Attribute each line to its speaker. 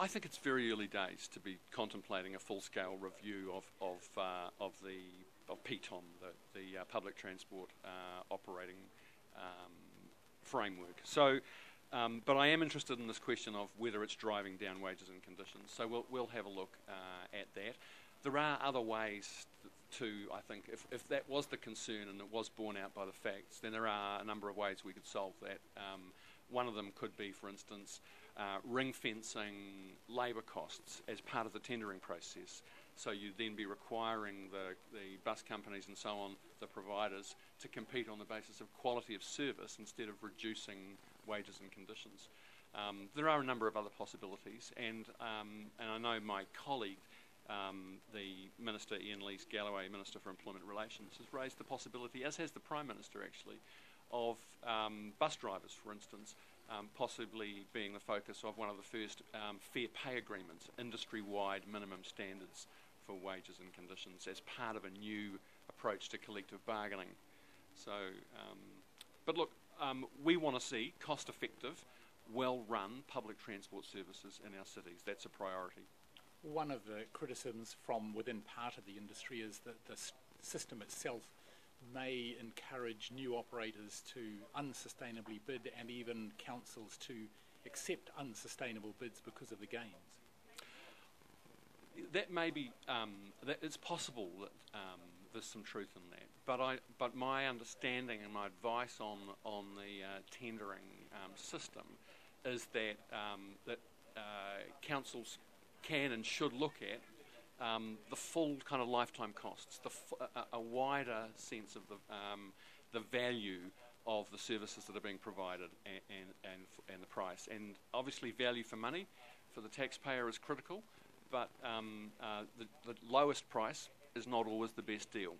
Speaker 1: I think it's very early days to be contemplating a full-scale review of PTOM, the public transport operating framework. So, but I am interested in this question of whether it's driving down wages and conditions. So we'll have a look at that. There are other ways to, I think, if that was the concern and it was borne out by the facts, then there are a number of ways we could solve that. One of them could be, for instance, ring-fencing labour costs as part of the tendering process. So you'd then be requiring the bus companies and so on, the providers, to compete on the basis of quality of service instead of reducing wages and conditions. There are a number of other possibilities, and I know my colleague, the Minister Ian Lees-Galloway, Minister for Employment Relations, has raised the possibility, as has the Prime Minister actually, of bus drivers, for instance, possibly being the focus of one of the first fair pay agreements, industry-wide minimum standards for wages and conditions as part of a new approach to collective bargaining. So, but look, we want to see cost-effective, well-run public transport services in our cities. That's a priority.
Speaker 2: One of the criticisms from within part of the industry is that the system itself may encourage new operators to unsustainably bid and even councils to accept unsustainable bids because of the gains.
Speaker 1: That may be, it's possible that there's some truth in that, but my understanding and my advice on the tendering system is that councils can and should look at the full kind of lifetime costs, a wider sense of the value of the services that are being provided and the price. And obviously value for money for the taxpayer is critical, but the lowest price is not always the best deal.